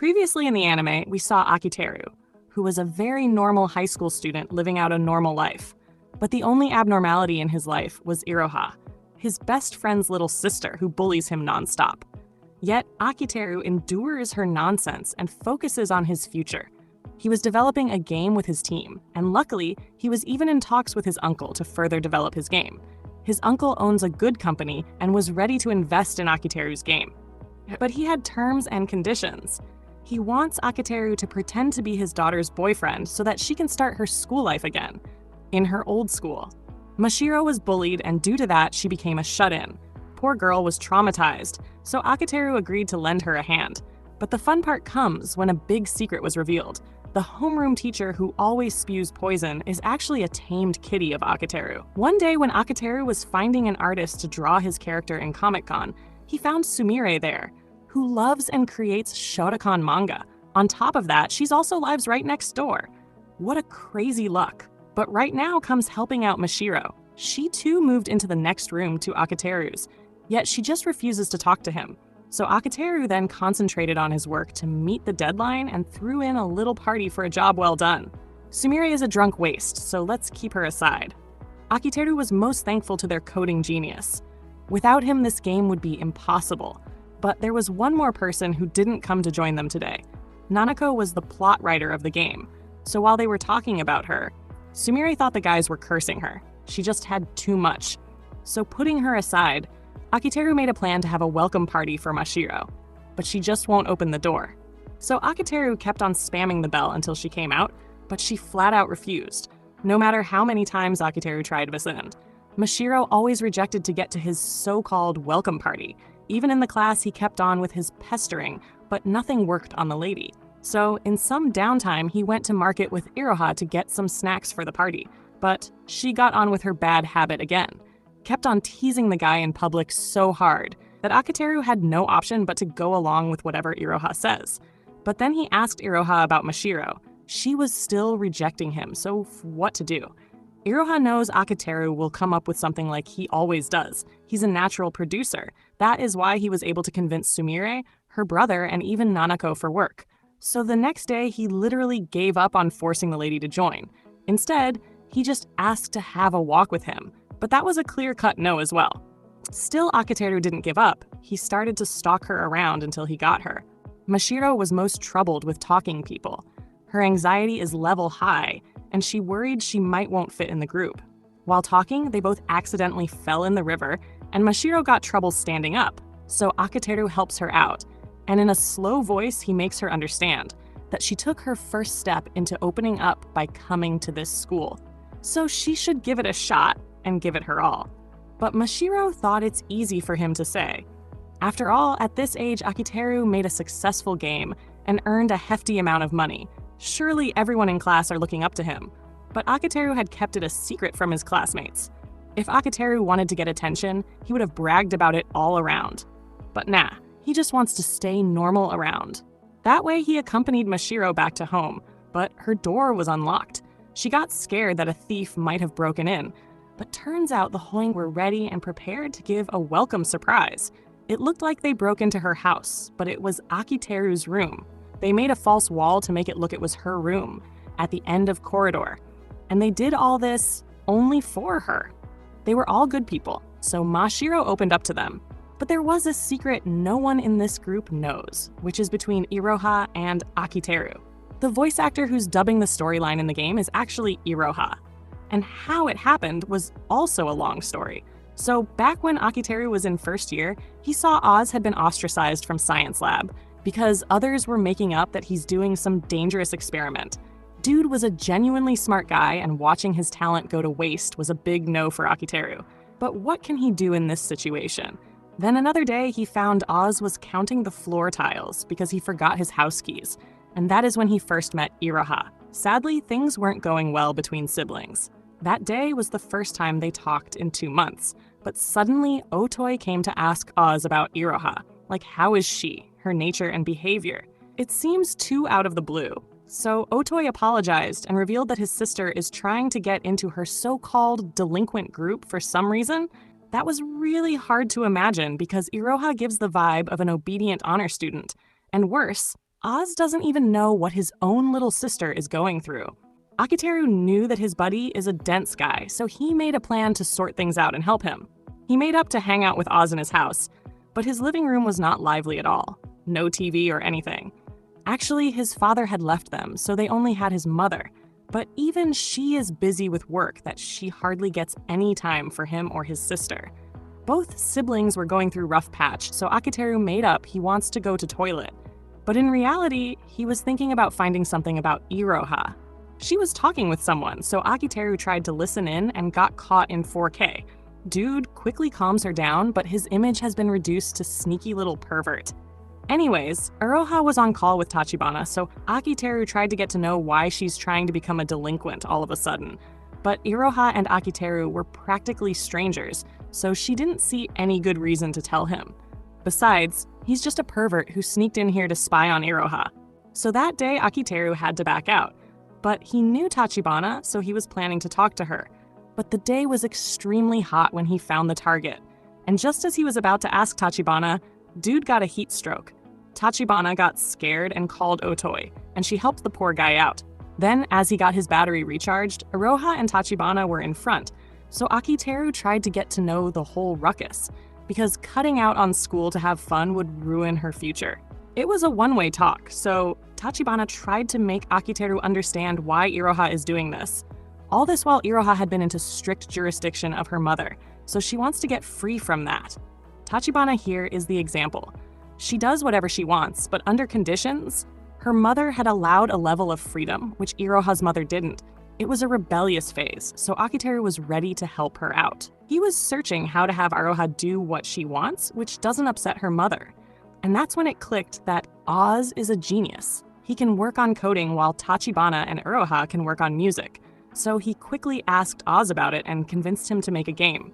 Previously in the anime, we saw Akiteru, who was a very normal high school student living out a normal life. But the only abnormality in his life was Iroha, his best friend's little sister who bullies him nonstop. Yet Akiteru endures her nonsense and focuses on his future. He was developing a game with his team, and luckily, he was even in talks with his uncle to further develop his game. His uncle owns a good company and was ready to invest in Akiteru's game. But he had terms and conditions. He wants Akiteru to pretend to be his daughter's boyfriend so that she can start her school life again, in her old school. Mashiro was bullied, and due to that, she became a shut-in. Poor girl was traumatized, so Akiteru agreed to lend her a hand. But the fun part comes when a big secret was revealed. The homeroom teacher who always spews poison is actually a tamed kitty of Akiteru. One day when Akiteru was finding an artist to draw his character in Comic-Con, he found Sumire there, who loves and creates Shotokan manga. On top of that, she's also lives right next door. What a crazy luck. But right now comes helping out Mashiro. She too moved into the next room to Akiteru's, yet she just refuses to talk to him. So Akiteru then concentrated on his work to meet the deadline and threw in a little party for a job well done. Sumire is a drunk waste, so let's keep her aside. Akiteru was most thankful to their coding genius. Without him, this game would be impossible. But there was one more person who didn't come to join them today. Nanako was the plot writer of the game, so while they were talking about her, Sumire thought the guys were cursing her. She just had too much. So putting her aside, Akiteru made a plan to have a welcome party for Mashiro, but she just won't open the door. So Akiteru kept on spamming the bell until she came out, but she flat out refused, no matter how many times Akiteru tried to ascend. Mashiro always rejected to get to his so-called welcome party. Even in the class, he kept on with his pestering, but nothing worked on the lady. So in some downtime, he went to market with Iroha to get some snacks for the party, but she got on with her bad habit again. Kept on teasing the guy in public so hard that Akiteru had no option but to go along with whatever Iroha says. But then he asked Iroha about Mashiro. She was still rejecting him, so what to do? Iroha knows Akiteru will come up with something like he always does. He's a natural producer. That is why he was able to convince Sumire, her brother, and even Nanako for work. So the next day, he literally gave up on forcing the lady to join. Instead, he just asked to have a walk with him. But that was a clear-cut no as well. Still, Akiteru didn't give up. He started to stalk her around until he got her. Mashiro was most troubled with talking people. Her anxiety is level high, and she worried she might won't fit in the group. While talking, they both accidentally fell in the river, and Mashiro got trouble standing up, so Akiteru helps her out. And in a slow voice, he makes her understand that she took her first step into opening up by coming to this school. So she should give it a shot and give it her all. But Mashiro thought it's easy for him to say. After all, at this age, Akiteru made a successful game and earned a hefty amount of money. Surely everyone in class are looking up to him. But Akiteru had kept it a secret from his classmates. If Akiteru wanted to get attention, he would have bragged about it all around. But nah, he just wants to stay normal around. That way he accompanied Mashiro back to home, but her door was unlocked. She got scared that a thief might have broken in, but turns out the Hoing were ready and prepared to give a welcome surprise. It looked like they broke into her house, but it was Akiteru's room. They made a false wall to make it look it was her room, at the end of corridor. And they did all this only for her. They were all good people, so Mashiro opened up to them. But there was a secret no one in this group knows, which is between Iroha and Akiteru. The voice actor who's dubbing the storyline in the game is actually Iroha. And how it happened was also a long story. So back when Akiteru was in first year, he saw Oz had been ostracized from science lab because others were making up that he's doing some dangerous experiment. Dude was a genuinely smart guy, and watching his talent go to waste was a big no for Akiteru. But what can he do in this situation? Then another day, he found Oz was counting the floor tiles because he forgot his house keys. And that is when he first met Iroha. Sadly, things weren't going well between siblings. That day was the first time they talked in 2 months, but suddenly Otoi came to ask Oz about Iroha, like how is she, her nature and behavior. It seems too out of the blue. So Otoi apologized and revealed that his sister is trying to get into her so-called delinquent group for some reason. That was really hard to imagine because Iroha gives the vibe of an obedient honor student. And worse, Oz doesn't even know what his own little sister is going through. Akiteru knew that his buddy is a dense guy, so he made a plan to sort things out and help him. He made up to hang out with Oz in his house, but his living room was not lively at all. No TV or anything. Actually, his father had left them, so they only had his mother. But even she is busy with work that she hardly gets any time for him or his sister. Both siblings were going through rough patch, so Akiteru made up he wants to go to toilet. But in reality, he was thinking about finding something about Iroha. She was talking with someone, so Akiteru tried to listen in and got caught in 4K. Dude quickly calms her down, but his image has been reduced to sneaky little pervert. Anyways, Iroha was on call with Tachibana, so Akiteru tried to get to know why she's trying to become a delinquent all of a sudden. But Iroha and Akiteru were practically strangers, so she didn't see any good reason to tell him. Besides, he's just a pervert who sneaked in here to spy on Iroha. So that day, Akiteru had to back out. But he knew Tachibana, so he was planning to talk to her. But the day was extremely hot when he found the target. And just as he was about to ask Tachibana, dude got a heat stroke. Tachibana got scared and called Otoi, and she helped the poor guy out. Then, as he got his battery recharged, Iroha and Tachibana were in front, so Akiteru tried to get to know the whole ruckus, because cutting out on school to have fun would ruin her future. It was a one-way talk, so Tachibana tried to make Akiteru understand why Iroha is doing this. All this while Iroha had been into strict jurisdiction of her mother, so she wants to get free from that. Tachibana here is the example. She does whatever she wants, but under conditions. Her mother had allowed a level of freedom, which Iroha's mother didn't. It was a rebellious phase, so Akiteru was ready to help her out. He was searching how to have Iroha do what she wants, which doesn't upset her mother. And that's when it clicked that Oz is a genius. He can work on coding while Tachibana and Iroha can work on music. So he quickly asked Oz about it and convinced him to make a game.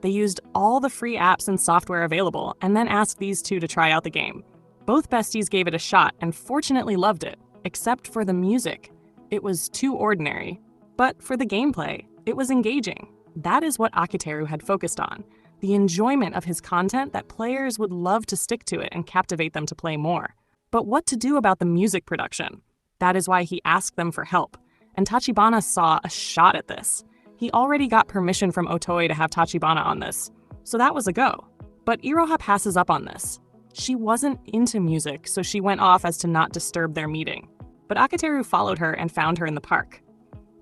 They used all the free apps and software available and then asked these two to try out the game. Both besties gave it a shot and fortunately loved it, except for the music. It was too ordinary. But for the gameplay, it was engaging. That is what Akiteru had focused on. The enjoyment of his content that players would love to stick to it and captivate them to play more. But what to do about the music production? That is why he asked them for help. And Tachibana saw a shot at this. He already got permission from Otoi to have Tachibana on this, so that was a go. But Iroha passes up on this. She wasn't into music, so she went off as to not disturb their meeting. But Akiteru followed her and found her in the park.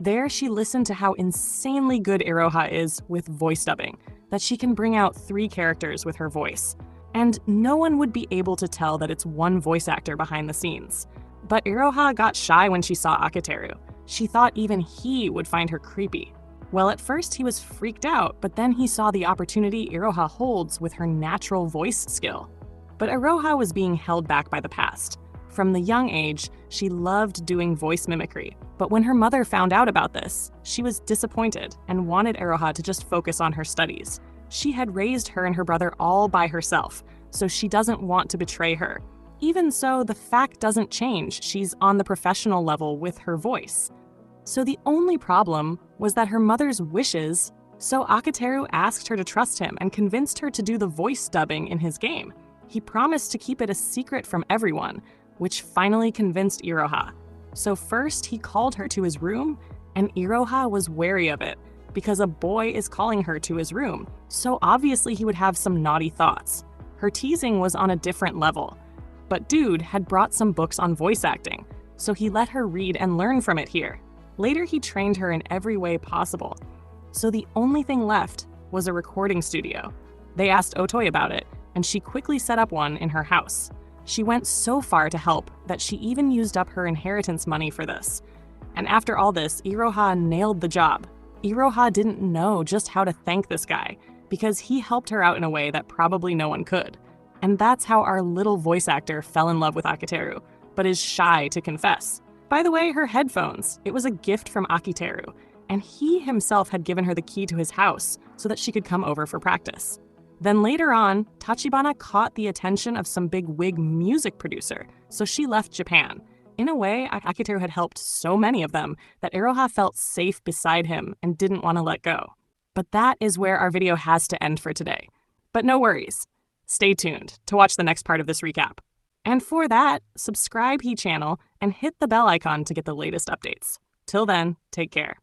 There, she listened to how insanely good Iroha is with voice dubbing, that she can bring out 3 characters with her voice. And no one would be able to tell that it's one voice actor behind the scenes. But Iroha got shy when she saw Akiteru. She thought even he would find her creepy. Well, at first he was freaked out, but then he saw the opportunity Iroha holds with her natural voice skill. But Iroha was being held back by the past. From the young age, she loved doing voice mimicry, but when her mother found out about this, she was disappointed and wanted Iroha to just focus on her studies. She had raised her and her brother all by herself, so she doesn't want to betray her. Even so, the fact doesn't change. She's on the professional level with her voice. So the only problem was that her mother's wishes, so Akiteru asked her to trust him and convinced her to do the voice dubbing in his game. He promised to keep it a secret from everyone, which finally convinced Iroha. So first he called her to his room, and Iroha was wary of it, because a boy is calling her to his room, so obviously he would have some naughty thoughts. Her teasing was on a different level. But dude had brought some books on voice acting, so he let her read and learn from it here. Later, he trained her in every way possible. So the only thing left was a recording studio. They asked Otoi about it, and she quickly set up one in her house. She went so far to help that she even used up her inheritance money for this. And after all this, Iroha nailed the job. Iroha didn't know just how to thank this guy, because he helped her out in a way that probably no one could. And that's how our little voice actor fell in love with Akiteru, but is shy to confess. By the way, her headphones, it was a gift from Akiteru, and he himself had given her the key to his house so that she could come over for practice. Then later on, Tachibana caught the attention of some big wig music producer, so she left Japan. In a way, Akiteru had helped so many of them that Iroha felt safe beside him and didn't want to let go. But that is where our video has to end for today. But no worries. Stay tuned to watch the next part of this recap. And for that, subscribe He Channel and hit the bell icon to get the latest updates. Till then, take care.